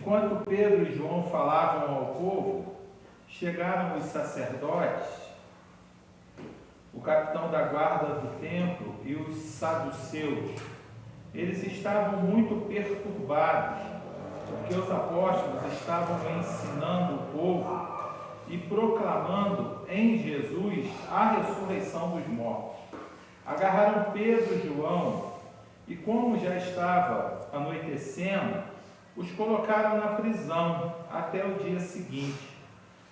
Enquanto Pedro e João falavam ao povo, chegaram os sacerdotes, o capitão da guarda do templo e os saduceus. Eles estavam muito perturbados, porque os apóstolos estavam ensinando o povo e proclamando em Jesus a ressurreição dos mortos. Agarraram Pedro e João e, como já estava anoitecendo, os colocaram na prisão até o dia seguinte.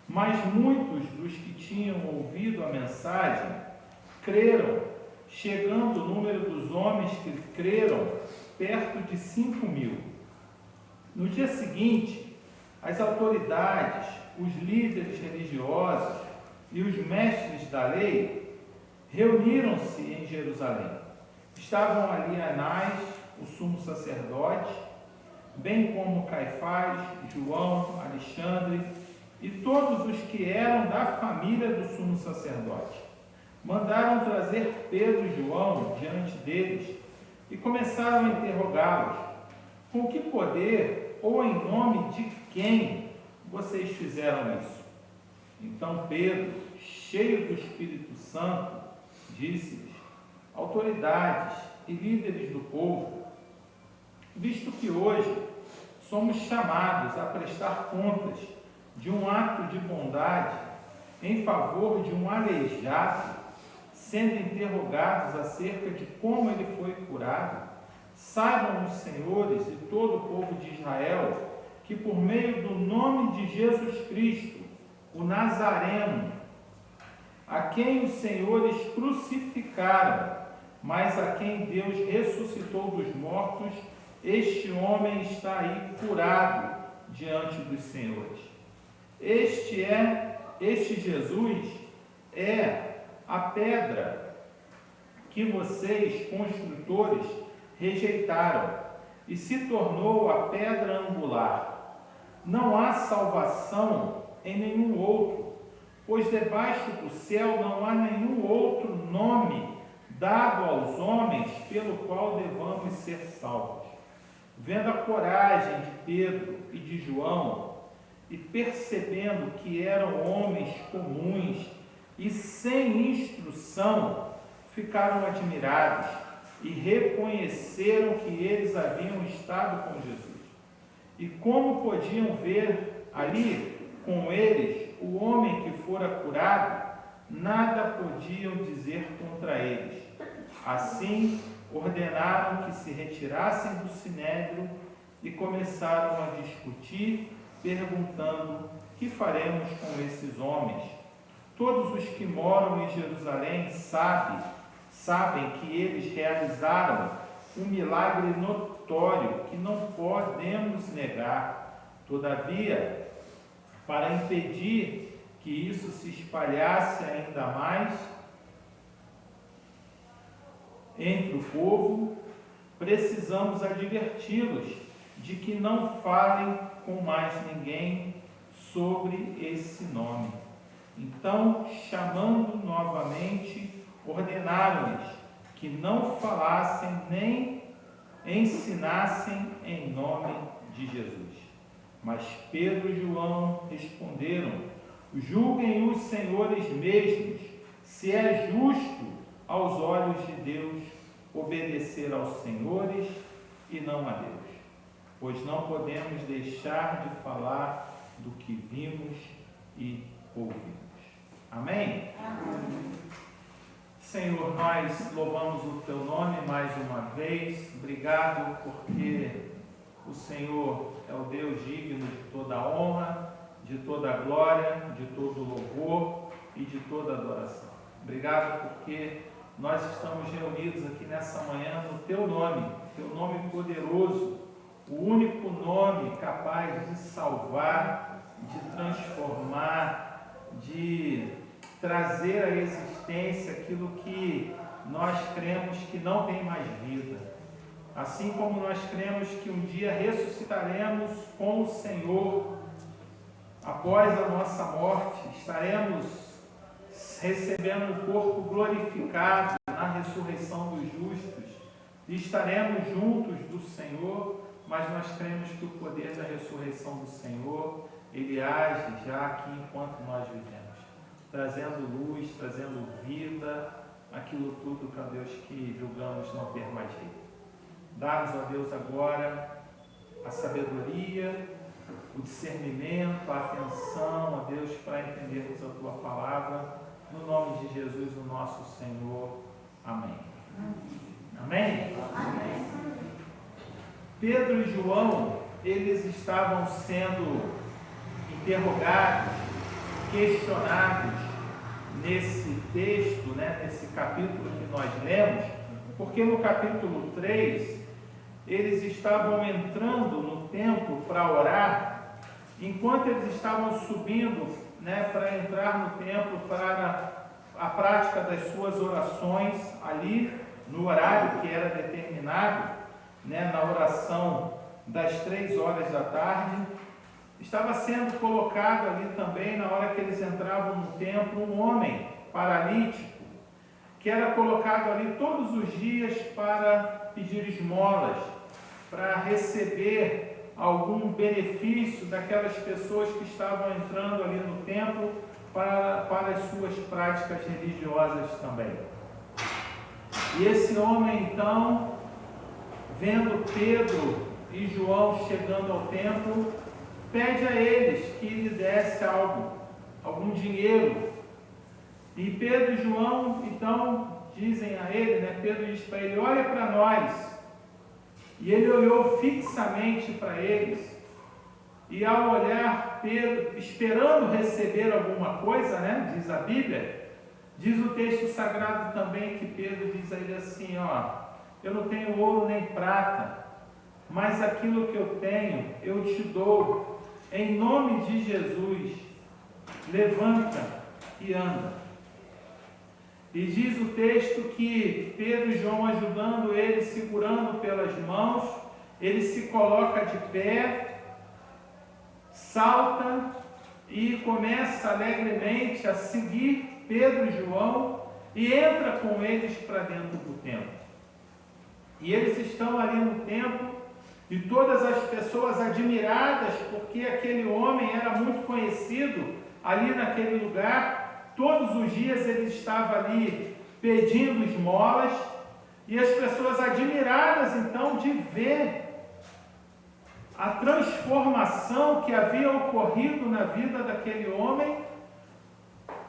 Mas muitos dos que tinham ouvido a mensagem creram, chegando o número dos homens que creram perto de 5.000. No dia seguinte, as autoridades, os líderes religiosos e os mestres da lei reuniram-se em Jerusalém. Estavam ali Anás, o sumo sacerdote, bem como Caifás, João, Alexandre e todos os que eram da família do sumo sacerdote. Mandaram trazer Pedro e João diante deles e começaram a interrogá-los: com que poder ou em nome de quem vocês fizeram isso? Então Pedro, cheio do Espírito Santo, disse-lhes: autoridades e líderes do povo, visto que hoje somos chamados a prestar contas de um ato de bondade em favor de um aleijado, sendo interrogados acerca de como ele foi curado, saibam os senhores e todo o povo de Israel que por meio do nome de Jesus Cristo, o Nazareno, a quem os senhores crucificaram, mas a quem Deus ressuscitou dos mortos, este homem está aí curado diante dos senhores. Este Jesus é a pedra que vocês, construtores, rejeitaram e se tornou a pedra angular. Não há salvação em nenhum outro, pois debaixo do céu não há nenhum outro nome dado aos homens pelo qual devamos ser salvos. Vendo a coragem de Pedro e de João, e percebendo que eram homens comuns e sem instrução, ficaram admirados e reconheceram que eles haviam estado com Jesus. E como podiam ver ali com eles o homem que fora curado, nada podiam dizer contra eles. Assim, ordenaram que se retirassem do sinédrio e começaram a discutir, perguntando: que faremos com esses homens? Todos os que moram em Jerusalém sabem que eles realizaram um milagre notório que não podemos negar. Todavia, para impedir que isso se espalhasse ainda mais entre o povo, precisamos adverti-los de que não falem com mais ninguém sobre esse nome. Então, chamando novamente, ordenaram-lhes que não falassem nem ensinassem em nome de Jesus. Mas Pedro e João responderam: julguem os senhores mesmos, se é justo aos olhos de Deus obedecer aos senhores e não a Deus, pois não podemos deixar de falar do que vimos e ouvimos. Amém? Amém. Senhor, nós louvamos o Teu nome mais uma vez. Obrigado porque o Senhor é o Deus digno de toda a honra, de toda a glória, de todo o louvor e de toda a adoração. Obrigado porque nós estamos reunidos aqui nessa manhã no Teu nome poderoso, o único nome capaz de salvar, de transformar, de trazer à existência aquilo que nós cremos que não tem mais vida. Assim como nós cremos que um dia ressuscitaremos com o Senhor, após a nossa morte, estaremos recebendo um corpo glorificado na ressurreição dos justos, e estaremos juntos do Senhor, mas nós cremos que o poder da ressurreição do Senhor, Ele age já aqui enquanto nós vivemos, trazendo luz, trazendo vida, aquilo tudo, ó Deus, que julgamos não ter mais jeito. Dá-nos, ó Deus, agora a sabedoria, o discernimento, a atenção, ó Deus, para entendermos a Tua palavra, no nome de Jesus, o nosso Senhor. Amém. Amém? Amém. Pedro e João, eles estavam sendo interrogados, questionados nesse texto, nesse capítulo que nós lemos, porque no capítulo 3, eles estavam entrando no templo para orar, enquanto eles estavam subindo para entrar no templo para a prática das suas orações ali no horário que era determinado, na oração das 3 horas da tarde, estava sendo colocado ali também, na hora que eles entravam no templo, um homem paralítico, que era colocado ali todos os dias para pedir esmolas, para receber algum benefício daquelas pessoas que estavam entrando ali no templo para as suas práticas religiosas também. E esse homem, então, vendo Pedro e João chegando ao templo, pede a eles que lhe desse algo, algum dinheiro. E Pedro e João, então, dizem a ele, Pedro diz para ele: olha para nós. E ele olhou fixamente para eles, e ao olhar Pedro, esperando receber alguma coisa, diz a Bíblia, diz o texto sagrado também que Pedro diz a ele assim: eu não tenho ouro nem prata, mas aquilo que eu tenho eu te dou, em nome de Jesus, levanta e anda. E diz o texto que Pedro e João, ajudando ele, segurando pelas mãos, ele se coloca de pé, salta e começa alegremente a seguir Pedro e João e entra com eles para dentro do templo. E eles estão ali no templo e todas as pessoas admiradas, porque aquele homem era muito conhecido ali naquele lugar. Todos os dias ele estava ali pedindo esmolas, e as pessoas admiradas então de ver a transformação que havia ocorrido na vida daquele homem,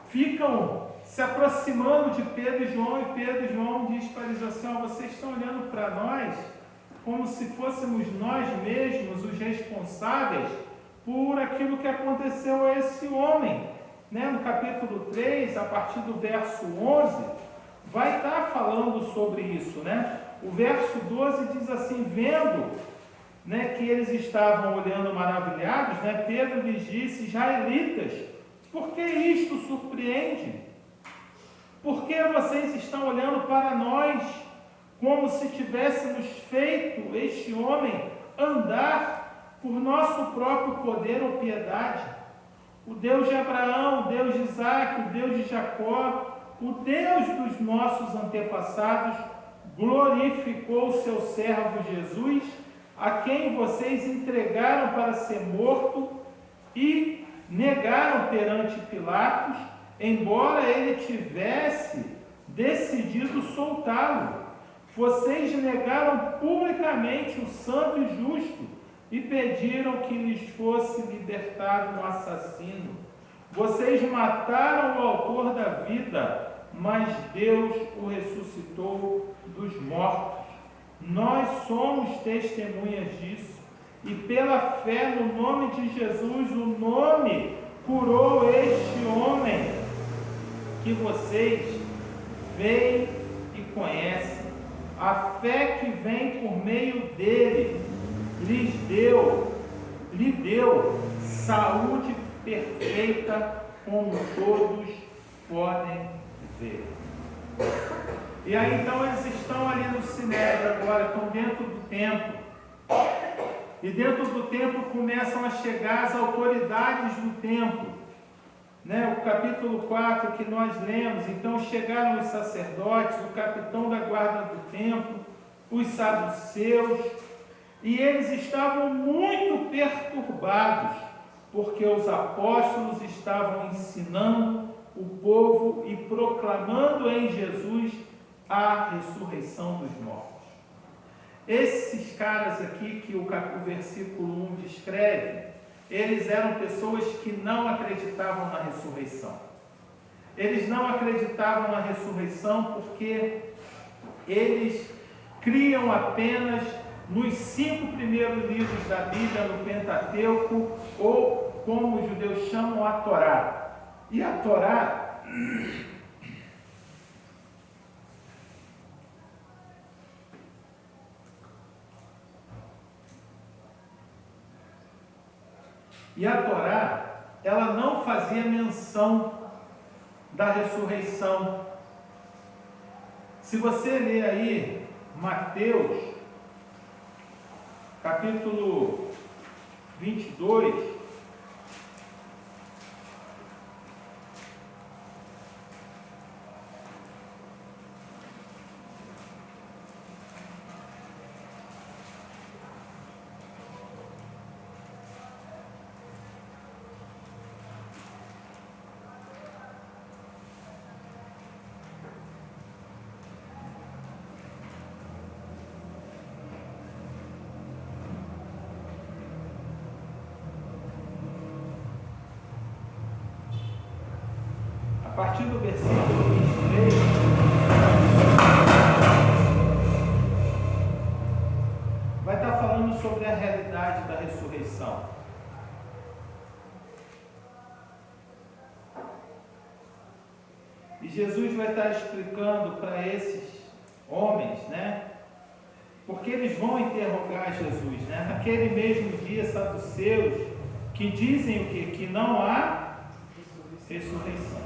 ficam se aproximando de Pedro e Pedro e João diz para eles assim: vocês estão olhando para nós como se fôssemos nós mesmos os responsáveis por aquilo que aconteceu a esse homem. No capítulo 3, a partir do verso 11, vai estar falando sobre isso, O verso 12 diz assim: vendo, que eles estavam olhando maravilhados, Pedro lhes disse: israelitas, por que isto surpreende? Por que vocês estão olhando para nós, como se tivéssemos feito este homem andar por nosso próprio poder ou piedade? O Deus de Abraão, o Deus de Isaac, o Deus de Jacó, o Deus dos nossos antepassados, glorificou o seu servo Jesus, a quem vocês entregaram para ser morto e negaram perante Pilatos, embora ele tivesse decidido soltá-lo. Vocês negaram publicamente o santo e justo e pediram que lhes fosse libertado um assassino. Vocês mataram o autor da vida, mas Deus o ressuscitou dos mortos. Nós somos testemunhas disso, e pela fé no nome de Jesus, o nome curou este homem que vocês veem e conhecem. A fé que vem por meio dele lhe deu saúde perfeita, como todos podem ver. E aí então eles estão ali no Sinédrio agora, estão dentro do templo. E dentro do templo começam a chegar as autoridades do templo. O capítulo 4 que nós lemos, então chegaram os sacerdotes, o capitão da guarda do templo, os saduceus, E eles estavam muito perturbados, porque os apóstolos estavam ensinando o povo e proclamando em Jesus a ressurreição dos mortos. Esses caras aqui que o versículo 1 descreve, eles eram pessoas que não acreditavam na ressurreição. Eles não acreditavam na ressurreição porque eles criam apenas nos 5 primeiros livros da Bíblia, no Pentateuco, ou como os judeus chamam, a Torá. E a Torá ela não fazia menção da ressurreição. Se você ler aí Mateus, capítulo 22, a partir do versículo 23, vai estar falando sobre a realidade da ressurreição. E Jesus vai estar explicando para esses homens, porque eles vão interrogar Jesus, naquele mesmo dia, saduceus, que dizem o quê? Que não há ressurreição.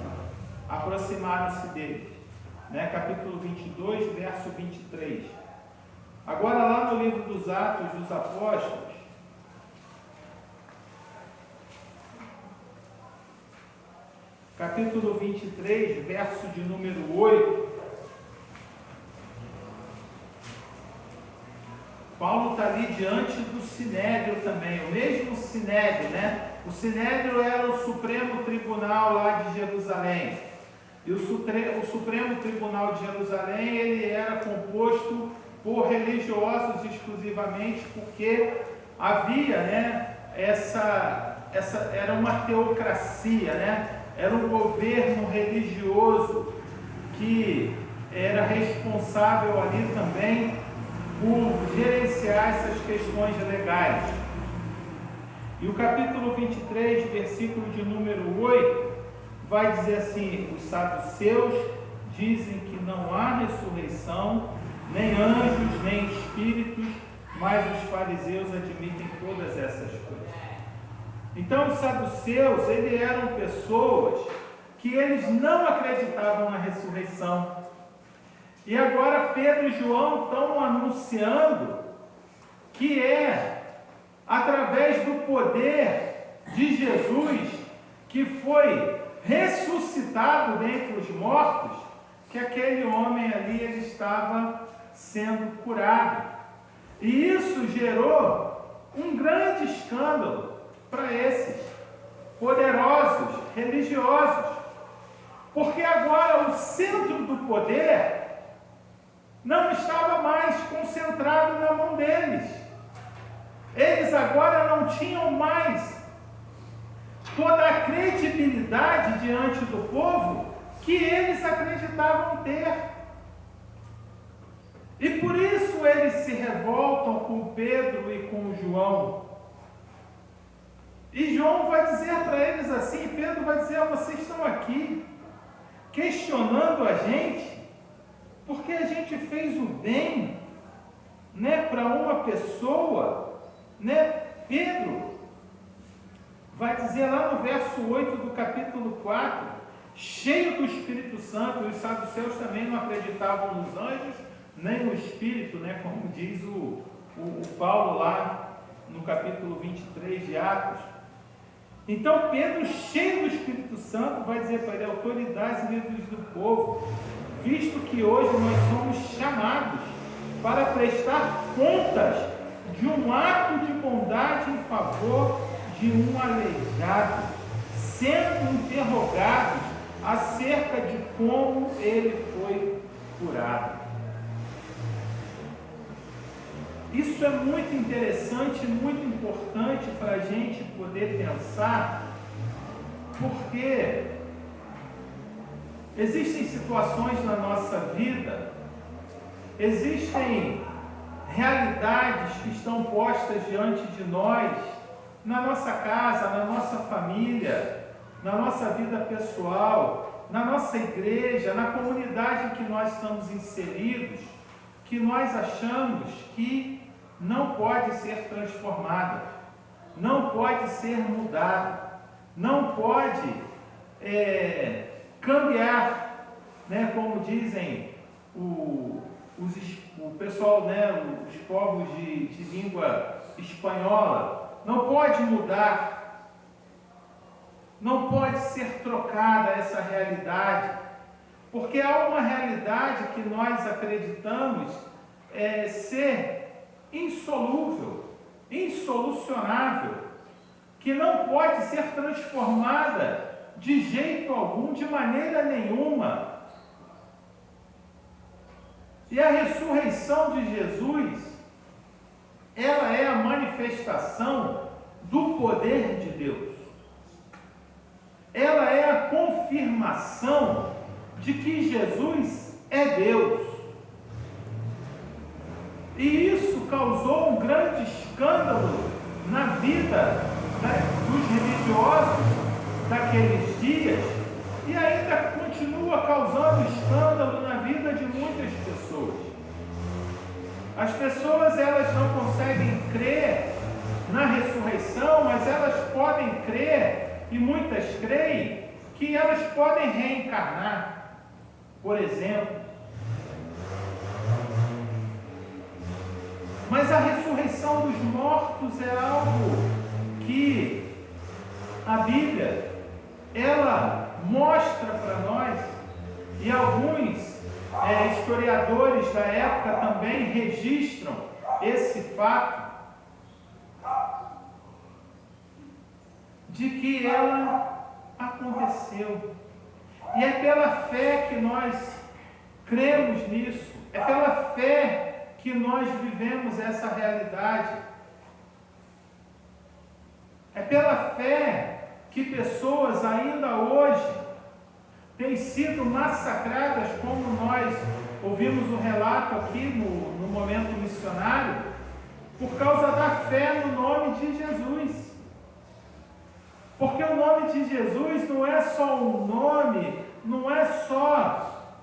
Aproximaram-se deles, capítulo 22, verso 23. Agora, lá no livro dos Atos dos Apóstolos, capítulo 23, verso de número 8, Paulo está ali diante do Sinédrio também, o mesmo Sinédrio, O Sinédrio era o Supremo Tribunal lá de Jerusalém. E o Supremo Tribunal de Jerusalém, ele era composto por religiosos exclusivamente, porque havia, era uma teocracia, era um governo religioso que era responsável ali também por gerenciar essas questões legais. E o capítulo 23, versículo de número 8, vai dizer assim: os saduceus dizem que não há ressurreição, nem anjos, nem espíritos, mas os fariseus admitem todas essas coisas. Então os saduceus, eles eram pessoas que eles não acreditavam na ressurreição. E agora Pedro e João estão anunciando que é através do poder de Jesus, que foi ressuscitado dentre os mortos, que aquele homem ali ele estava sendo curado. E isso gerou um grande escândalo para esses poderosos religiosos, porque agora o centro do poder não estava mais concentrado na mão deles. Eles agora não tinham mais toda a credibilidade diante do povo que eles acreditavam ter. E por isso eles se revoltam com Pedro e com João. E João vai dizer para eles assim, Pedro vai dizer: vocês estão aqui questionando a gente, porque a gente fez o bem, para uma pessoa, Pedro vai dizer lá no verso 8 do capítulo 4, cheio do Espírito Santo. Os saduceus também não acreditavam nos anjos, nem no Espírito, como diz o Paulo lá no capítulo 23 de Atos. Então Pedro, cheio do Espírito Santo, vai dizer para ele: autoridades e líderes do povo, visto que hoje nós somos chamados para prestar contas de um ato de bondade em favor de um aleijado, sendo interrogados acerca de como ele foi curado. Isso é muito interessante, muito importante para a gente poder pensar, porque existem situações na nossa vida, existem realidades que estão postas diante de nós, na nossa casa, na nossa família, na nossa vida pessoal, na nossa igreja, na comunidade em que nós estamos inseridos, que nós achamos que não pode ser transformada, não pode ser mudada, não pode cambiar, né? Como dizem o pessoal, né? Os povos de língua espanhola, não pode mudar, não pode ser trocada essa realidade, porque há uma realidade que nós acreditamos ser insolúvel, insolucionável, que não pode ser transformada de jeito algum, de maneira nenhuma. E a ressurreição de Jesus, ela é a manifestação do poder de Deus. Ela é a confirmação de que Jesus é Deus. E isso causou um grande escândalo na vida dos religiosos daqueles dias e ainda continua causando escândalo na vida de muitas pessoas. As pessoas, elas não conseguem crer na ressurreição, mas elas podem crer, e muitas creem, que elas podem reencarnar, por exemplo. Mas a ressurreição dos mortos é algo que a Bíblia, ela mostra para nós, e alguns historiadores da época também registram esse fato, de que ela aconteceu. E é pela fé que nós cremos nisso, é pela fé que nós vivemos essa realidade. É pela fé que pessoas ainda hoje têm sido massacradas, como nós ouvimos o relato aqui no momento missionário, por causa da fé no nome de Jesus. Porque o nome de Jesus não é só um nome, não é só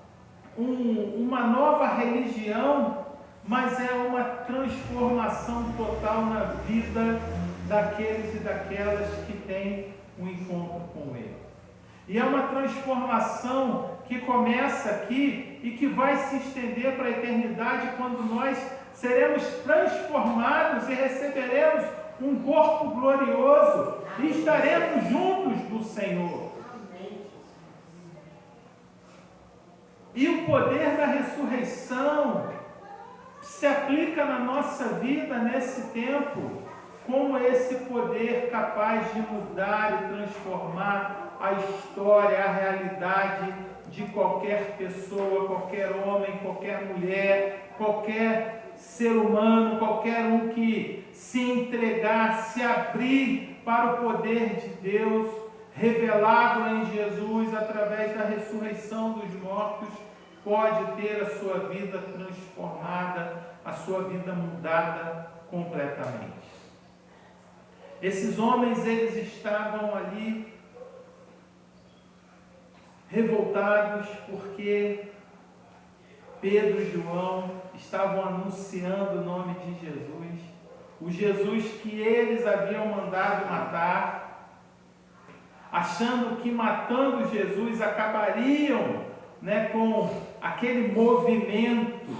uma nova religião, mas é uma transformação total na vida daqueles e daquelas que têm um encontro com Ele. E é uma transformação que começa aqui e que vai se estender para a eternidade, quando nós seremos transformados e receberemos um corpo glorioso e estaremos juntos do Senhor. E o poder da ressurreição se aplica na nossa vida nesse tempo, como esse poder capaz de mudar e transformar a história, a realidade de qualquer pessoa, qualquer homem, qualquer mulher, qualquer ser humano, qualquer um que se entregar, se abrir para o poder de Deus, revelado em Jesus através da ressurreição dos mortos, pode ter a sua vida transformada, a sua vida mudada completamente. Esses homens, eles estavam ali revoltados porque Pedro e João estavam anunciando o nome de Jesus, o Jesus que eles haviam mandado matar, achando que matando Jesus acabariam, com aquele movimento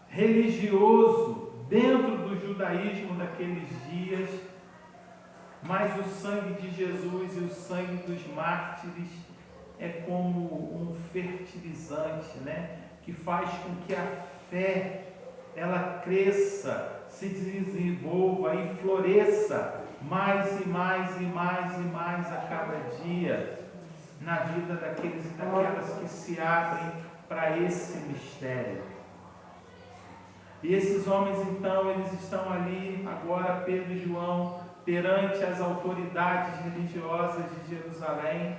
religioso dentro do judaísmo daqueles dias. Mas o sangue de Jesus e o sangue dos mártires é como um fertilizante, que faz com que a fé ela cresça, se desenvolva e floresça mais e mais e mais e mais a cada dia na vida daqueles e daquelas que se abrem para esse mistério. E esses homens então, eles estão ali agora, Pedro e João, perante as autoridades religiosas de Jerusalém,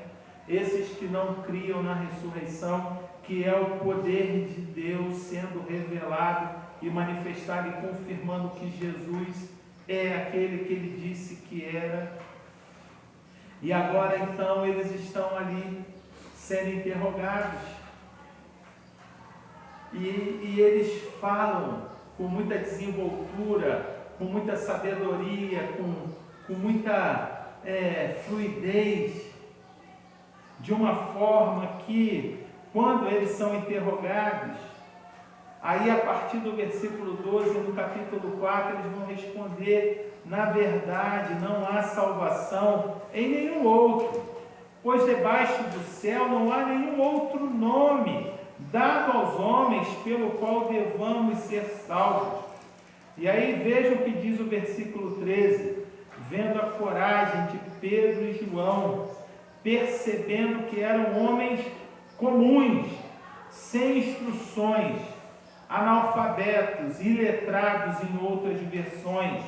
esses que não criam na ressurreição, que é o poder de Deus sendo revelado e manifestado e confirmando que Jesus é aquele que ele disse que era. E agora então eles estão ali sendo interrogados. E eles falam com muita desenvoltura, com muita sabedoria, com muita fluidez, de uma forma que, quando eles são interrogados, aí a partir do versículo 12, no capítulo 4, eles vão responder: na verdade, não há salvação em nenhum outro, pois debaixo do céu não há nenhum outro nome dado aos homens pelo qual devamos ser salvos. E aí veja o que diz o versículo 13: vendo a coragem de Pedro e João, percebendo que eram homens comuns, sem instruções, analfabetos, iletrados em outras versões,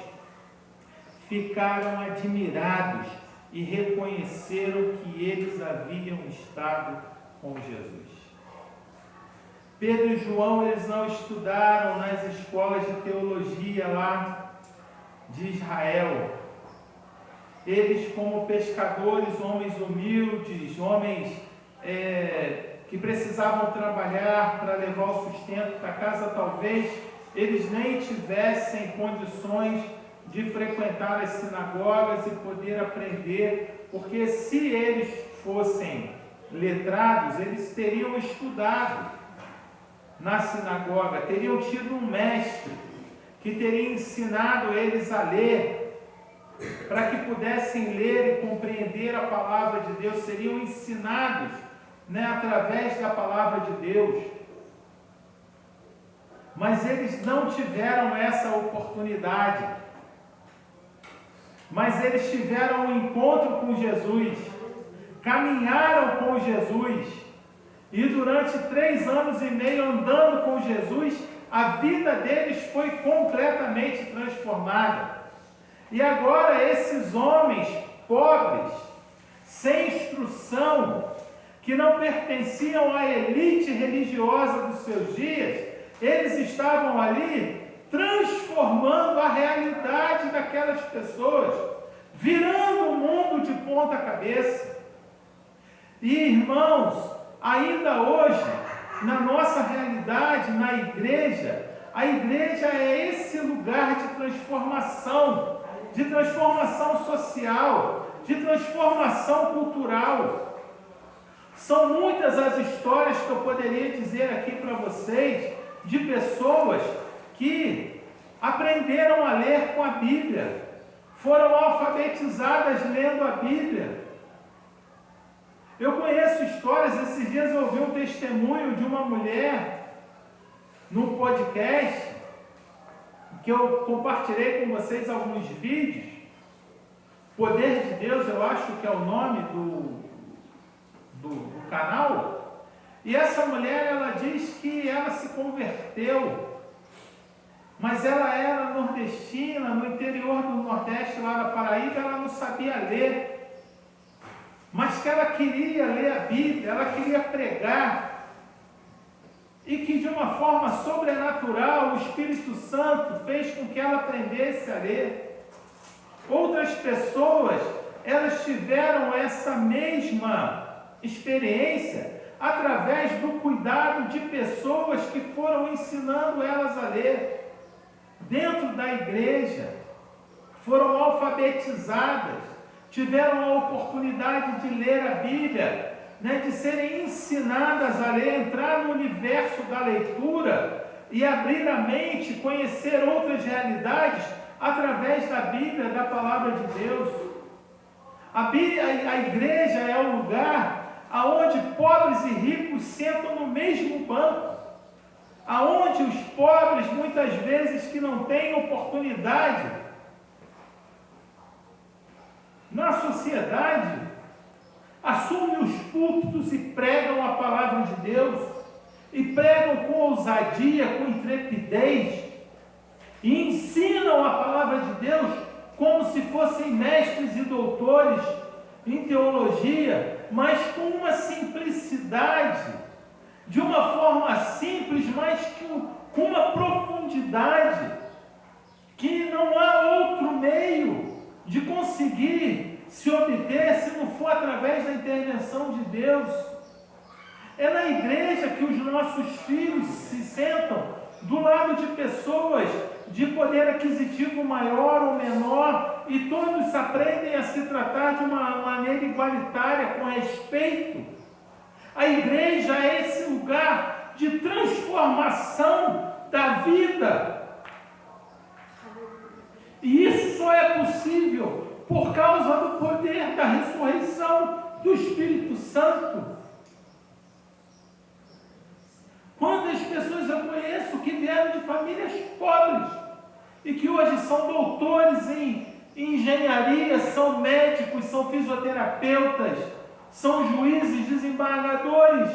ficaram admirados e reconheceram que eles haviam estado com Jesus. Pedro e João, eles não estudaram nas escolas de teologia lá de Israel. Eles, como pescadores, homens humildes, homens que precisavam trabalhar para levar o sustento para casa, talvez eles nem tivessem condições de frequentar as sinagogas e poder aprender, porque se eles fossem letrados, eles teriam estudado na sinagoga, teriam tido um mestre que teria ensinado eles a ler, para que pudessem ler e compreender a palavra de Deus, seriam ensinados, através da palavra de Deus. Mas eles não tiveram essa oportunidade. Mas eles tiveram um encontro com Jesus, caminharam com Jesus, e durante 3 anos e meio andando com Jesus, a vida deles foi completamente transformada. E agora esses homens pobres, sem instrução, que não pertenciam à elite religiosa dos seus dias, eles estavam ali transformando a realidade daquelas pessoas, virando o mundo de ponta cabeça. E irmãos, ainda hoje, na nossa realidade, na igreja, a igreja é esse lugar de transformação social, de transformação cultural. São muitas as histórias que eu poderia dizer aqui para vocês, de pessoas que aprenderam a ler com a Bíblia, foram alfabetizadas lendo a Bíblia. Eu conheço histórias, esses dias eu ouvi um testemunho de uma mulher num podcast, que eu compartilhei com vocês alguns vídeos. Poder de Deus, eu acho que é o nome do canal. E essa mulher, ela diz que ela se converteu, mas ela era nordestina, no interior do Nordeste, lá na Paraíba, ela não sabia ler, mas que ela queria ler a Bíblia, ela queria pregar, e que de uma forma sobrenatural o Espírito Santo fez com que ela aprendesse a ler. Outras pessoas, elas tiveram essa mesma experiência através do cuidado de pessoas que foram ensinando elas a ler dentro da igreja, foram alfabetizadas, tiveram a oportunidade de ler a Bíblia, de serem ensinadas a ler, entrar no universo da leitura e abrir a mente, conhecer outras realidades através da Bíblia, da palavra de Deus. A igreja é o lugar aonde pobres e ricos sentam no mesmo banco, aonde os pobres jovens, muitas vezes, que não têm oportunidade na sociedade, assumem os púlpitos e pregam a palavra de Deus, e pregam com ousadia, com intrepidez, e ensinam a palavra de Deus como se fossem mestres e doutores em teologia, mas com uma simplicidade, de uma forma simples, mas com uma profundidade, que não há outro meio de conseguir se obter se não for através da intervenção de Deus. É na igreja que os nossos filhos se sentam do lado de pessoas de poder aquisitivo maior ou menor, e todos aprendem a se tratar de uma maneira igualitária, com respeito. A igreja é esse lugar de transformação da vida. E isso só é possível por causa do poder da ressurreição do Espírito Santo. Quantas pessoas eu conheço que vieram de famílias pobres e que hoje são doutores em engenharia, são médicos, são fisioterapeutas, são juízes, desembargadores,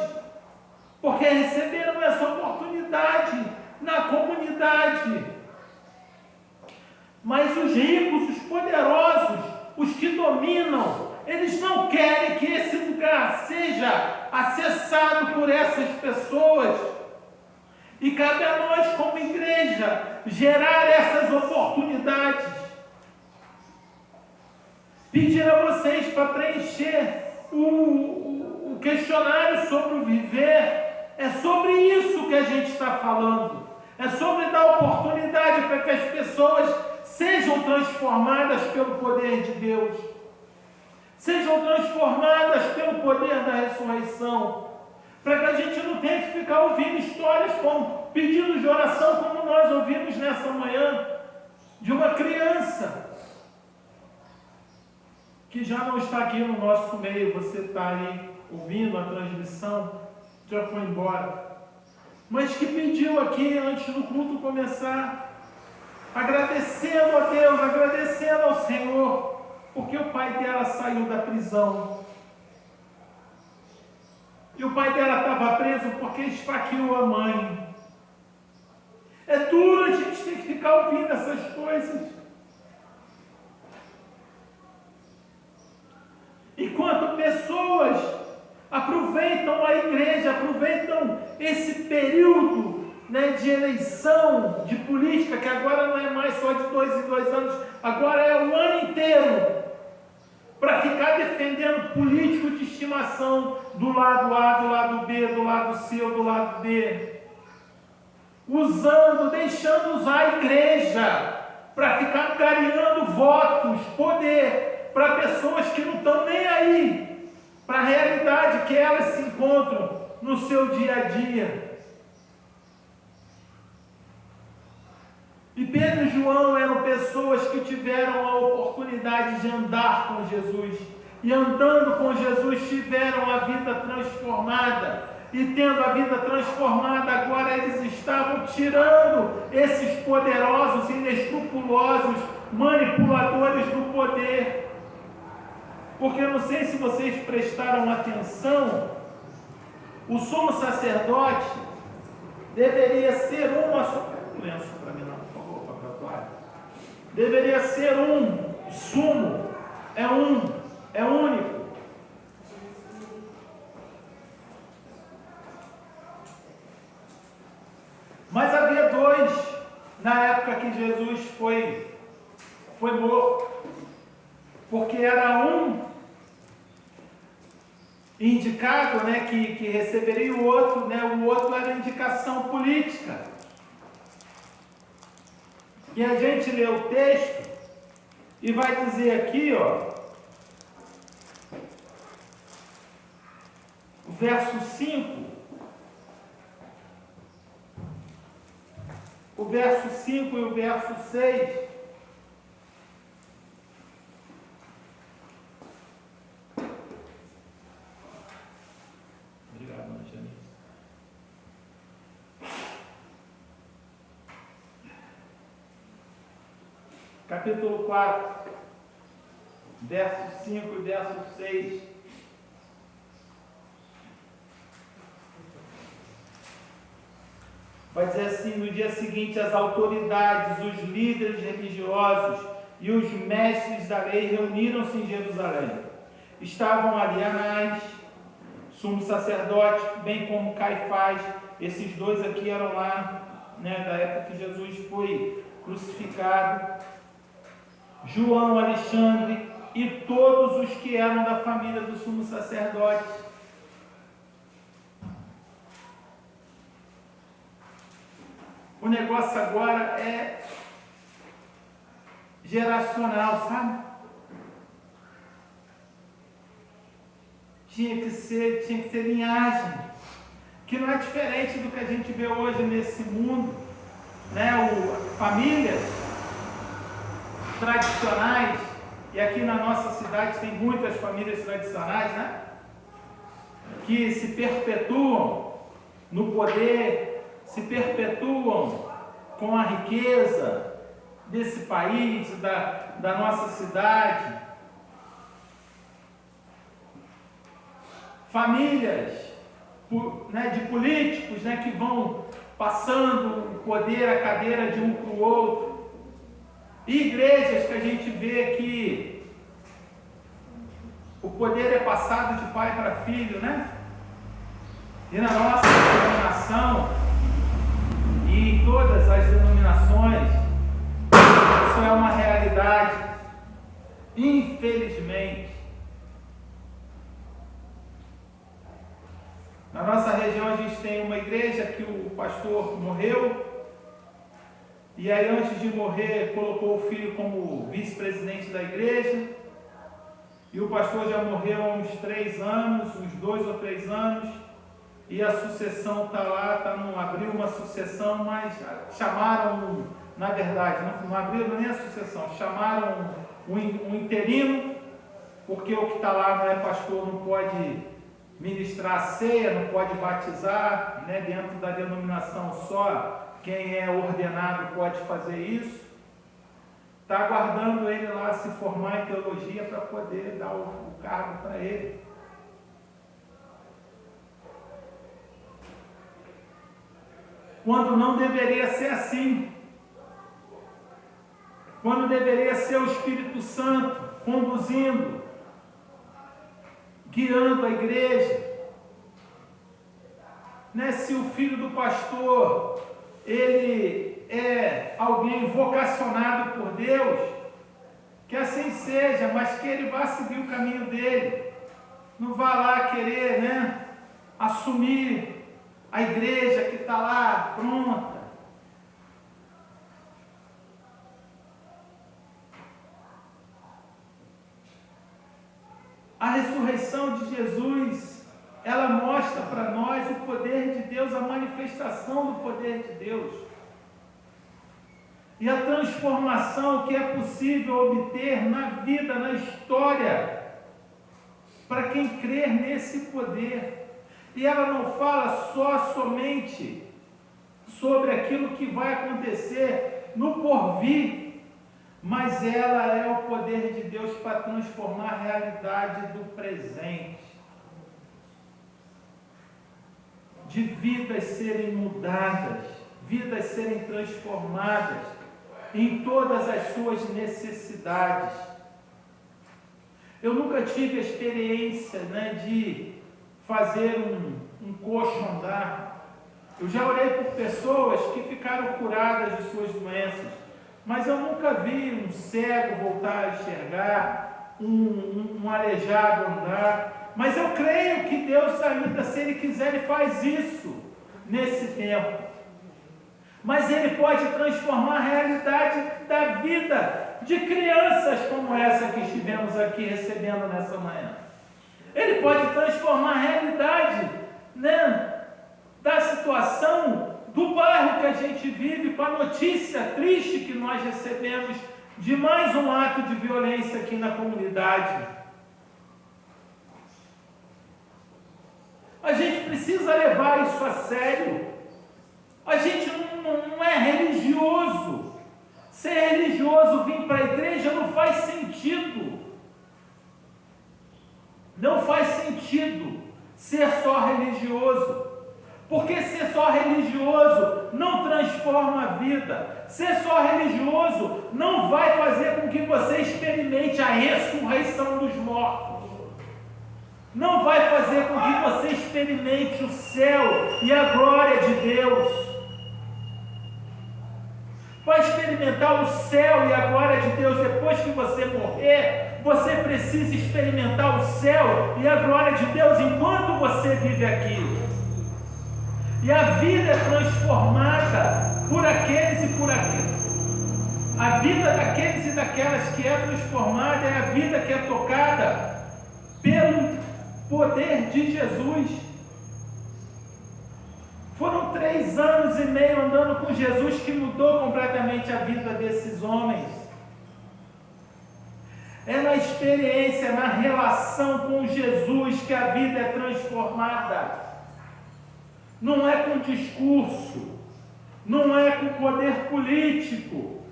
porque receberam essa oportunidade na comunidade. Mas os ricos, os poderosos, os que dominam, eles não querem que esse lugar seja acessado por essas pessoas. E cabe a nós, como igreja, gerar essas oportunidades. Pedir a vocês para preencher o questionário sobre o viver. É sobre isso que a gente está falando. É sobre dar oportunidade para que as pessoas sejam transformadas pelo poder de Deus. Sejam transformadas pelo poder da ressurreição. Para que a gente não tenha que ficar ouvindo histórias como pedidos de oração, como nós ouvimos nessa manhã, de uma criança que já não está aqui no nosso meio. Você está aí ouvindo a transmissão, já foi embora, mas que pediu aqui antes do culto começar, agradecendo a Deus, agradecendo ao Senhor, porque o pai dela saiu da prisão. E o pai dela estava preso porque esfaqueou a mãe. É duro, a gente tem que ficar ouvindo essas coisas. Enquanto pessoas aproveitam a igreja, aproveitam esse período, né, de eleição, de política, que agora não é mais só de 2 em 2 anos, agora é o ano inteiro, para ficar defendendo político de estimação do lado A, do lado B, do lado C ou do lado D. Usando, deixando usar a igreja para ficar angariando votos, poder, para pessoas que não estão nem aí para a realidade que elas se encontram no seu dia a dia. E Pedro e João eram pessoas que tiveram a oportunidade de andar com Jesus. E andando com Jesus tiveram a vida transformada. E tendo a vida transformada, agora eles estavam tirando esses poderosos, inescrupulosos, manipuladores do poder. Porque eu não sei se vocês prestaram atenção, o sumo sacerdote deveria ser lenço para mim não, por favor, papel toalha. Deveria ser sumo, é único. Mas havia 2 na época que Jesus foi morto, porque era indicado, né, que receberia o outro, né, o outro era indicação política. E a gente lê o texto e vai dizer aqui, ó, o verso 5, o verso 5 e o verso 6. capítulo 4, verso 5 e verso 6. Vai dizer assim: no dia seguinte, as autoridades, os líderes religiosos e os mestres da lei reuniram-se em Jerusalém. Estavam ali Anás, sumo sacerdote, bem como Caifás. Esses dois aqui eram lá, da época que Jesus foi crucificado. João, Alexandre e todos os que eram da família do sumo sacerdote. O negócio agora é geracional, sabe? Tinha que ser linhagem, que não é diferente do que a gente vê hoje nesse mundo, famílias tradicionais, e aqui na nossa cidade tem muitas famílias tradicionais, que se perpetuam no poder, se perpetuam com a riqueza desse país, da nossa cidade. Famílias de políticos que vão passando o poder, a cadeira de um para o outro. E igrejas que a gente vê que o poder é passado de pai para filho, E na nossa denominação, e em todas as denominações, isso é uma realidade, infelizmente. Na nossa região a gente tem uma igreja que o pastor morreu, e aí antes de morrer colocou o filho como vice-presidente da igreja, e o pastor já morreu há uns 3 anos, uns 2 ou 3 anos, e a sucessão está lá, abriu uma sucessão, mas chamaram, na verdade, não abriram nem a sucessão, chamaram um interino, porque o que está lá não é pastor, não pode ministrar a ceia, não pode batizar, dentro da denominação só quem é ordenado pode fazer isso. Está aguardando ele lá se formar em teologia para poder dar o cargo para ele. Quando não deveria ser assim. Quando deveria ser o Espírito Santo conduzindo, guiando a igreja. Se o filho do pastor, ele é alguém vocacionado por Deus, que assim seja, mas que ele vá seguir o caminho dele. Não vá lá querer, assumir a igreja que está lá pronta. A ressurreição de Jesus, ela mostra para nós o poder de Deus, a manifestação do poder de Deus. E a transformação que é possível obter na vida, na história, para quem crer nesse poder. E ela não fala somente sobre aquilo que vai acontecer no porvir, mas ela é o poder de Deus para transformar a realidade do presente. De vidas serem mudadas, vidas serem transformadas em todas as suas necessidades. Eu nunca tive a experiência de fazer um coxo andar. Eu já orei por pessoas que ficaram curadas de suas doenças, mas eu nunca vi um cego voltar a enxergar, um aleijado andar. Mas eu creio que Deus ainda, se Ele quiser, Ele faz isso nesse tempo. Mas Ele pode transformar a realidade da vida de crianças como essa que estivemos aqui recebendo nessa manhã. Ele pode transformar a realidade, da situação do bairro que a gente vive, com a notícia triste que nós recebemos de mais um ato de violência aqui na comunidade. A gente precisa levar isso a sério. A gente não é religioso Ser religioso, vir para a igreja não faz sentido. Não faz sentido ser só religioso. Porque ser só religioso não transforma a vida. Ser só religioso não vai fazer com que você experimente a ressurreição dos mortos. Não vai fazer com que você experimente o céu e a glória de Deus. Para experimentar o céu e a glória de Deus depois que você morrer, você precisa experimentar o céu e a glória de Deus enquanto você vive aqui. E a vida é transformada por aqueles e por aqueles. A vida daqueles e daquelas que é transformada é a vida que é tocada pelo poder de Jesus. Foram 3 anos e meio andando com Jesus que mudou completamente a vida desses homens. É na experiência, na relação com Jesus que a vida é transformada. Não é com discurso, não é com poder político,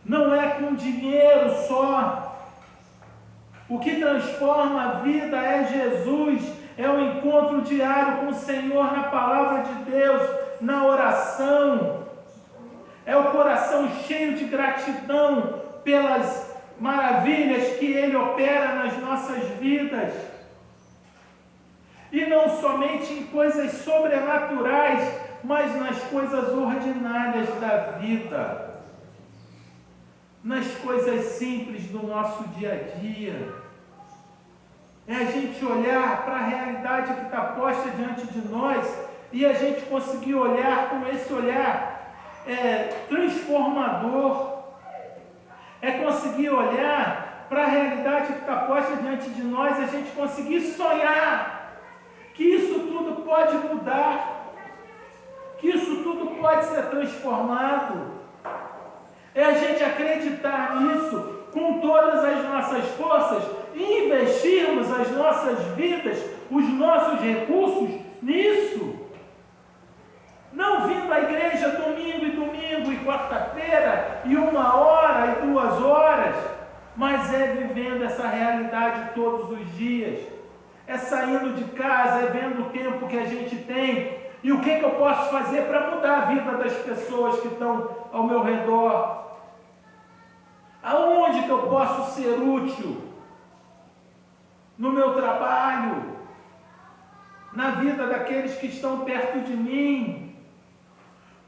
não é com dinheiro só. O que transforma a vida é Jesus, é o encontro diário com o Senhor na palavra de Deus, na oração. É o coração cheio de gratidão pelas maravilhas que Ele opera nas nossas vidas. E não somente em coisas sobrenaturais, mas nas coisas ordinárias da vida, nas coisas simples do nosso dia a dia. É a gente olhar para a realidade que está posta diante de nós e a gente conseguir olhar com esse olhar transformador. É conseguir olhar para a realidade que está posta diante de nós e a gente conseguir sonhar que isso tudo pode mudar, que isso tudo pode ser transformado. É a gente acreditar nisso com todas as nossas forças e investirmos as nossas vidas, os nossos recursos nisso. Não vindo à igreja domingo e quarta-feira, e 1 hora e 2 horas, mas é vivendo essa realidade todos os dias. É saindo de casa, é vendo o tempo que a gente tem e o que eu posso fazer para mudar a vida das pessoas que estão ao meu redor. Aonde que eu posso ser útil? No meu trabalho, na vida daqueles que estão perto de mim.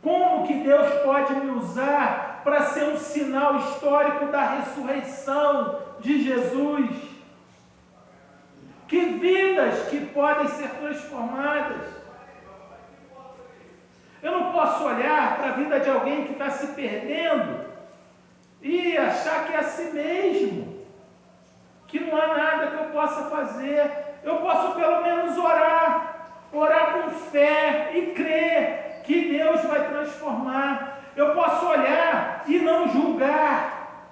Como que Deus pode me usar para ser um sinal histórico da ressurreição de Jesus? Que vidas que podem ser transformadas. Eu não posso olhar para a vida de alguém que está se perdendo e achar que é assim mesmo, que não há nada que eu possa fazer. Eu posso pelo menos orar com fé e crer que Deus vai transformar. Eu posso olhar e não julgar,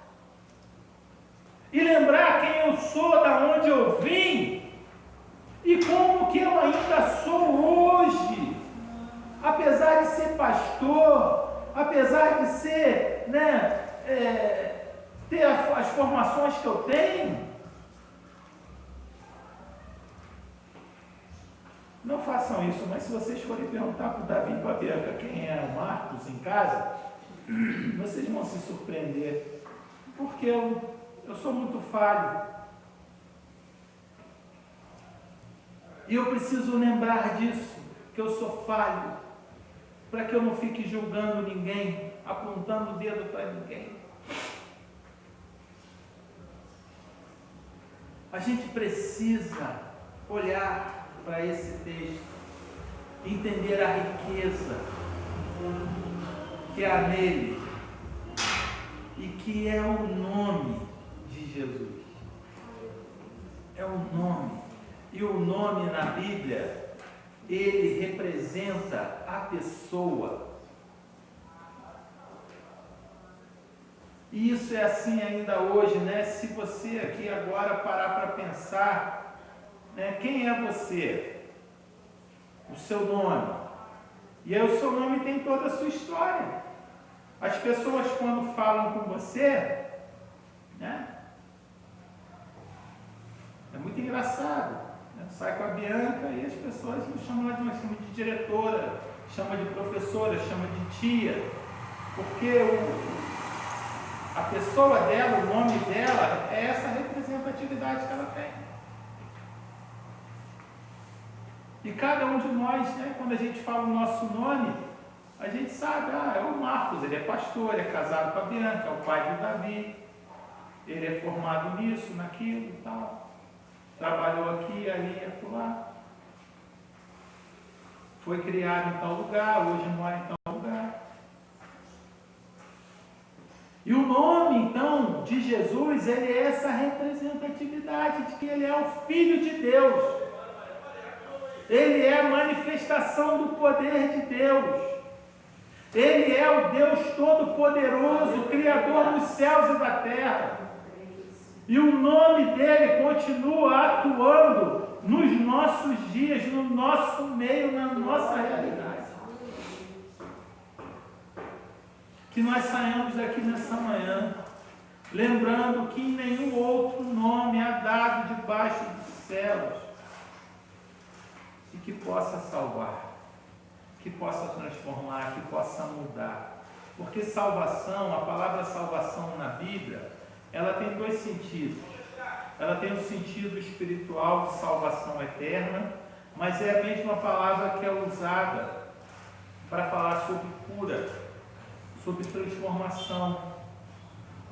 e lembrar quem eu sou, da onde eu vim, e como que eu ainda sou hoje, apesar de ser pastor, apesar de ser, ter as formações que eu tenho. Não façam isso, mas se vocês forem perguntar para o Davi e para a Bianca quem é o Marcos em casa, vocês vão se surpreender, porque eu sou muito falho. E eu preciso lembrar disso, que eu sou falho, para que eu não fique julgando ninguém, apontando o dedo para ninguém. A gente precisa olhar para esse texto, entender a riqueza que há nele e que é o nome de Jesus. É o nome. E o nome na Bíblia, ele representa a pessoa. E isso é assim ainda hoje, né? Se você aqui agora parar para pensar, né? Quem é você? O seu nome. E aí o seu nome tem toda a sua história. As pessoas, quando falam com você, né? É muito engraçado, né? Sai com a Bianca e as pessoas não chamam ela chamam de diretora, chama de professora, chama de tia, porque a pessoa dela, o nome dela, é essa representatividade que ela tem. E cada um de nós, né, quando a gente fala o nosso nome, a gente sabe, é o Marcos, ele é pastor, ele é casado com a Bianca, é o pai do Davi, ele é formado nisso, naquilo e tal, trabalhou aqui, ali e acolá, foi criado em tal lugar, hoje mora em tal lugar. E o nome, então, de Jesus, ele é essa representatividade de que ele é o Filho de Deus. Ele é a manifestação do poder de Deus. Ele é o Deus Todo-Poderoso, Criador dos céus e da terra. E o nome dele continua atuando nos nossos dias, no nosso meio, na nossa realidade. Que nós saímos daqui nessa manhã, lembrando que nenhum outro nome é dado debaixo dos céus e que possa salvar, que possa transformar, que possa mudar. Porque salvação, a palavra salvação na Bíblia, ela tem dois sentidos. Ela tem o sentido espiritual de salvação eterna, mas é a mesma palavra que é usada para falar sobre cura, sobre transformação.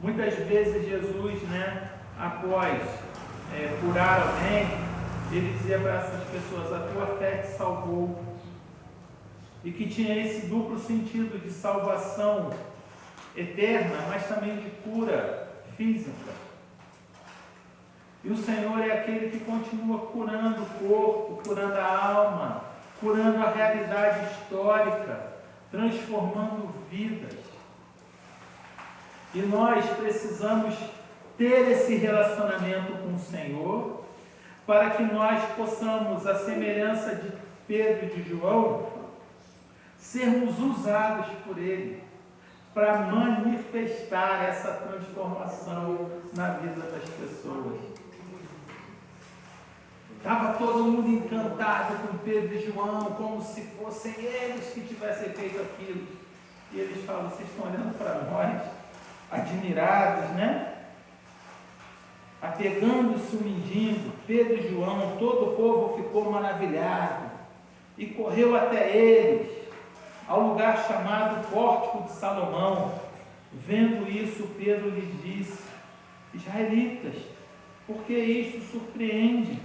Muitas vezes Jesus, né, após curar alguém, ele dizia para essas pessoas, a tua fé te salvou. E que tinha esse duplo sentido de salvação eterna, mas também de cura física. E o Senhor é aquele que continua curando o corpo, curando a alma, curando a realidade histórica, transformando vidas. E nós precisamos ter esse relacionamento com o Senhor, para que nós possamos, à semelhança de Pedro e de João, sermos usados por Ele, para manifestar essa transformação na vida das pessoas. Estava todo mundo encantado com Pedro e João, como se fossem eles que tivessem feito aquilo. E eles falam, vocês estão olhando para nós, admirados, né? Apegando-se o mendigo, Pedro e João, todo o povo ficou maravilhado e correu até eles, ao lugar chamado Pórtico de Salomão. Vendo isso, Pedro lhes disse, israelitas, por que isto surpreende?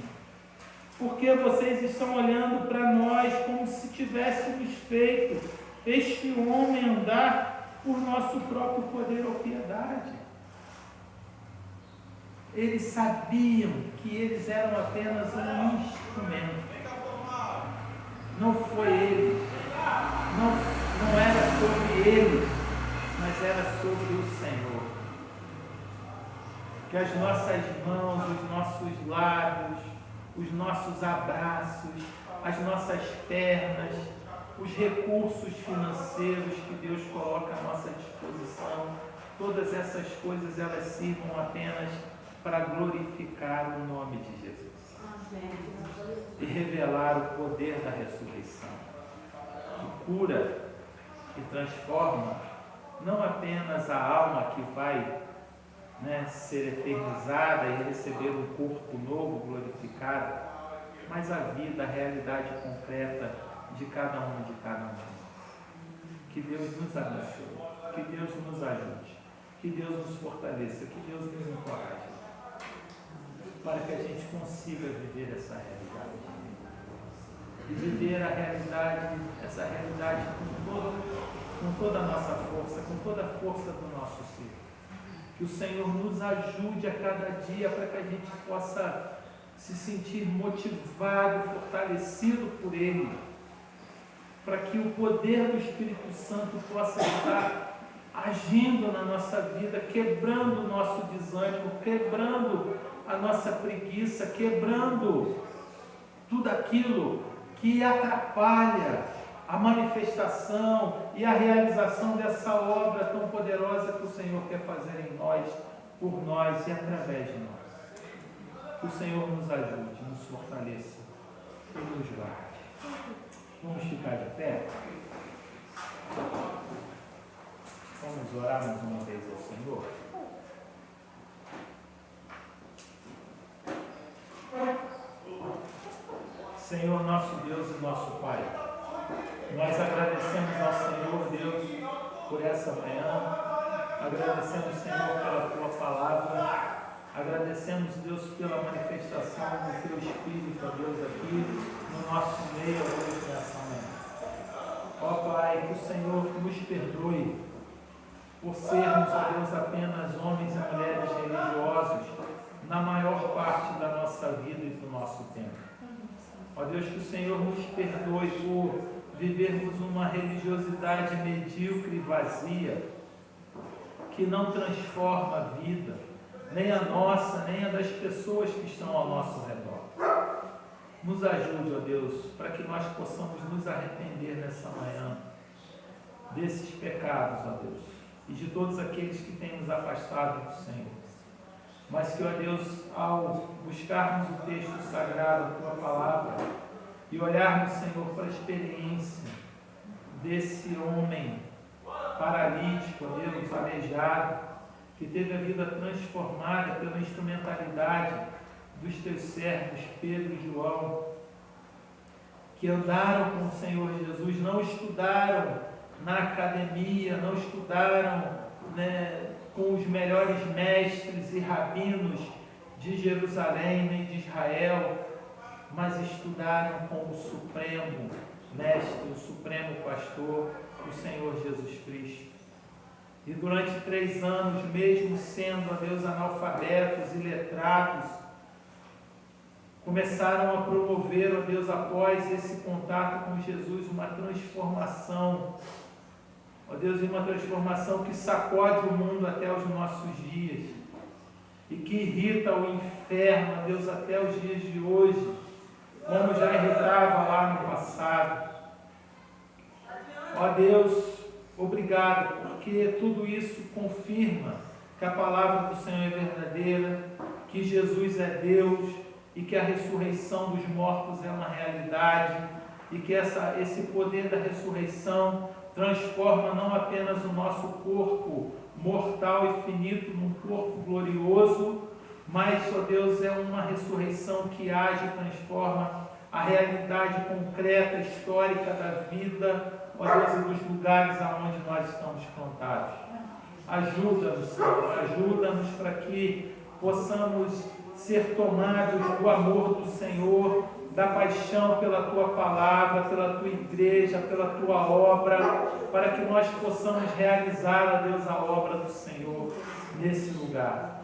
Porque vocês estão olhando para nós como se tivéssemos feito este homem andar por nosso próprio poder ou piedade. Eles sabiam que eles eram apenas um instrumento. Não foi ele. Não era sobre eles, mas era sobre o Senhor. Que as nossas mãos, os nossos lábios, os nossos abraços, as nossas pernas, os recursos financeiros que Deus coloca à nossa disposição, todas essas coisas elas sirvam apenas para glorificar o nome de Jesus. Amém. E revelar o poder da ressurreição, que cura e transforma não apenas a alma que vai, né, ser eternizada e receber um corpo novo, glorificado, mas a vida, a realidade concreta de cada um de cada um. Que Deus nos abençoe, que Deus nos ajude, que Deus nos fortaleça, que Deus nos encoraje, para que a gente consiga viver essa realidade. E viver a realidade, essa realidade com toda a nossa força, com toda a força do nosso ser. Que o Senhor nos ajude a cada dia para que a gente possa se sentir motivado, fortalecido por Ele, para que o poder do Espírito Santo possa estar agindo na nossa vida, quebrando o nosso desânimo, quebrando a nossa preguiça, quebrando tudo aquilo que atrapalha a manifestação e a realização dessa obra tão poderosa que o Senhor quer fazer em nós, por nós e através de nós. Que o Senhor nos ajude, nos fortaleça e nos guarde. Vamos ficar de pé? Vamos orar mais uma vez ao Senhor? Senhor, nosso Deus e nosso Pai, nós agradecemos ao Senhor, Deus, por essa manhã, agradecemos, Senhor, pela Tua palavra, agradecemos, Deus, pela manifestação do Teu Espírito, ó Deus, aqui no nosso meio hoje nessa manhã. Ó Pai, que o Senhor nos perdoe por sermos, ó Deus, apenas homens e mulheres religiosos na maior parte da nossa vida e do nosso tempo. Ó Deus, que o Senhor nos perdoe por vivermos uma religiosidade medíocre e vazia, que não transforma a vida, nem a nossa, nem a das pessoas que estão ao nosso redor. Nos ajude, ó Deus, para que nós possamos nos arrepender nessa manhã desses pecados, ó Deus, e de todos aqueles que têm nos afastado do Senhor. Mas que, ó Deus, ao buscarmos o texto sagrado, a Tua palavra, e olharmos, Senhor, para a experiência desse homem paralítico, ó Deus, aleijado, que teve a vida transformada pela instrumentalidade dos Teus servos, Pedro e João, que andaram com o Senhor Jesus, não estudaram na academia, não estudaram, com os melhores mestres e rabinos de Jerusalém nem de Israel, mas estudaram com o Supremo Mestre, o Supremo Pastor, o Senhor Jesus Cristo. E durante 3 anos, mesmo sendo, ó Deus, analfabetos e letrados, começaram a promover, ó Deus, após esse contato com Jesus, uma transformação, ó Deus, uma transformação que sacode o mundo até os nossos dias e que irrita o inferno, ó Deus, até os dias de hoje, como já irritava lá no passado. Ó Deus, obrigado, porque tudo isso confirma que a palavra do Senhor é verdadeira, que Jesus é Deus e que a ressurreição dos mortos é uma realidade e que esse poder da ressurreição transforma não apenas o nosso corpo mortal e finito num corpo glorioso, mas, ó Deus, é uma ressurreição que age e transforma a realidade concreta, histórica da vida, ó Deus, e dos lugares aonde nós estamos plantados. Ajuda-nos, Senhor, ajuda-nos para que possamos ser tomados do amor do Senhor, da paixão pela Tua palavra, pela Tua igreja, pela Tua obra, para que nós possamos realizar, ó Deus, a obra do Senhor nesse lugar.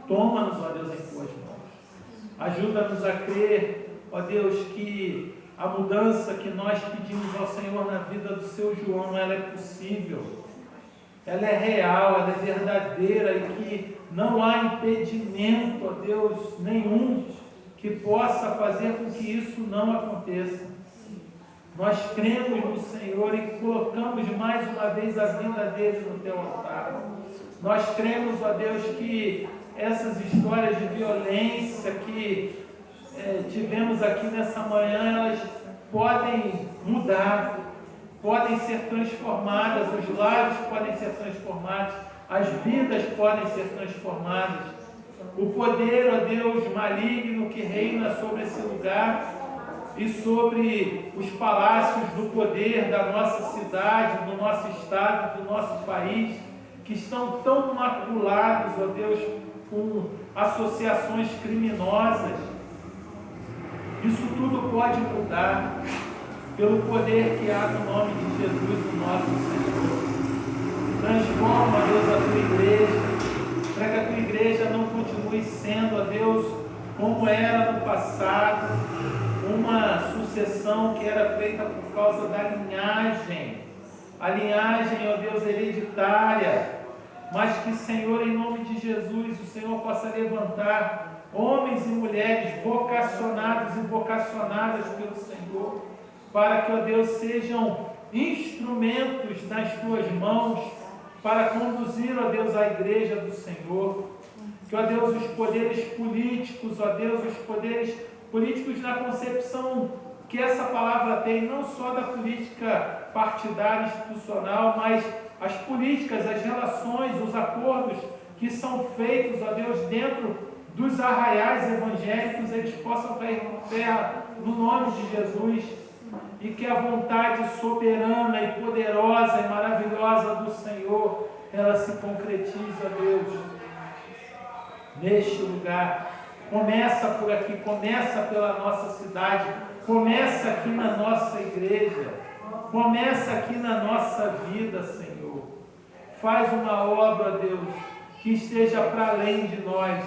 Toma-nos, ó Deus, em Tuas mãos. Ajuda-nos a crer, ó Deus, que a mudança que nós pedimos ao Senhor na vida do Seu João, ela é possível, ela é real, ela é verdadeira e que não há impedimento, ó Deus, nenhum que possa fazer com que isso não aconteça. Nós cremos no Senhor e colocamos mais uma vez a vida dele no Teu altar. Nós cremos, ó Deus, que essas histórias de violência que tivemos aqui nessa manhã, elas podem mudar, podem ser transformadas, os lares podem ser transformados, as vidas podem ser transformadas. O poder, ó Deus, maligno que reina sobre esse lugar e sobre os palácios do poder da nossa cidade, do nosso estado, do nosso país, que estão tão maculados, ó Deus, com associações criminosas. Isso tudo pode mudar pelo poder que há no nome de Jesus, o nosso Senhor. Transforma, ó Deus, a Tua igreja, para que a Tua igreja não continue sendo, ó Deus, como era no passado, uma sucessão que era feita por causa da linhagem, a linhagem, ó Deus, hereditária, mas que, Senhor, em nome de Jesus, o Senhor possa levantar homens e mulheres vocacionados e vocacionadas pelo Senhor, para que, ó Deus, sejam instrumentos nas tuas mãos para conduzir, ó Deus, a igreja do Senhor. Que, ó Deus, os poderes políticos, ó Deus, os poderes políticos na concepção que essa palavra tem, não só da política partidária institucional, mas as políticas, as relações, os acordos que são feitos, ó Deus, dentro dos arraiais evangélicos, eles possam cair por terra no nome de Jesus, e que a vontade soberana e poderosa e maravilhosa do Senhor, ela se concretize, ó Deus, neste lugar. Começa por aqui, começa pela nossa cidade, começa aqui na nossa igreja, começa aqui na nossa vida, Senhor. Faz uma obra, Deus, que esteja para além de nós,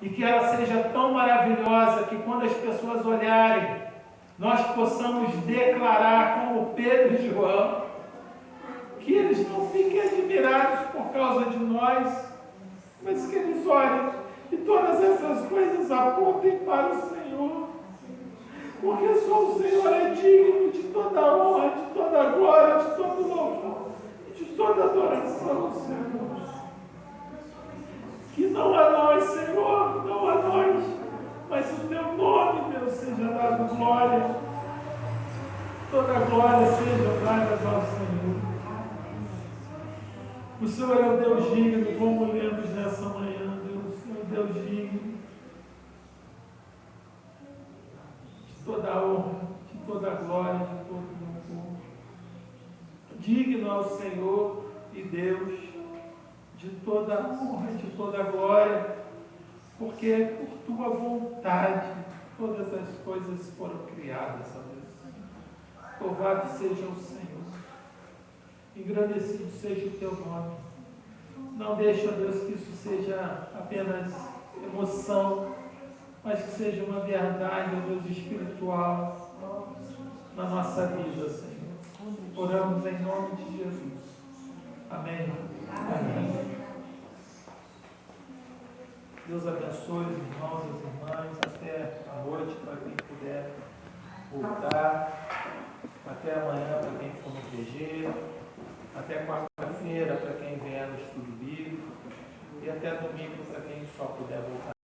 e que ela seja tão maravilhosa que quando as pessoas olharem, nós possamos declarar como Pedro e João, que eles não fiquem admirados por causa de nós, mas que eles olhem e todas essas coisas apontem para o Senhor, porque só o Senhor é digno de toda honra, de toda glória, de todo louvor, de toda adoração, Senhor. Que não a nós, Senhor, não a nós, mas o teu nome, Deus, seja dado glória. Toda glória seja dada ao Senhor. O Senhor é o Deus digno, como lemos nessa manhã, Deus, é o Deus digno de toda a honra, de toda a glória, de todo o louvor. Digno ao Senhor e Deus de toda a honra, de toda a glória, porque por tua vontade todas as coisas foram criadas, ó Deus. Louvado seja o Senhor, engrandecido seja o teu nome. Não deixa, ó Deus, que isso seja apenas emoção, mas que seja uma verdade, ó Deus, espiritual na nossa vida, Senhor. Oramos em nome de Jesus. Amém. Amém. Deus abençoe os irmãos e as irmãs até a noite, para quem puder voltar, até amanhã para quem for no PG, até quarta-feira para quem vier no estudo bíblico e até domingo para quem só puder voltar.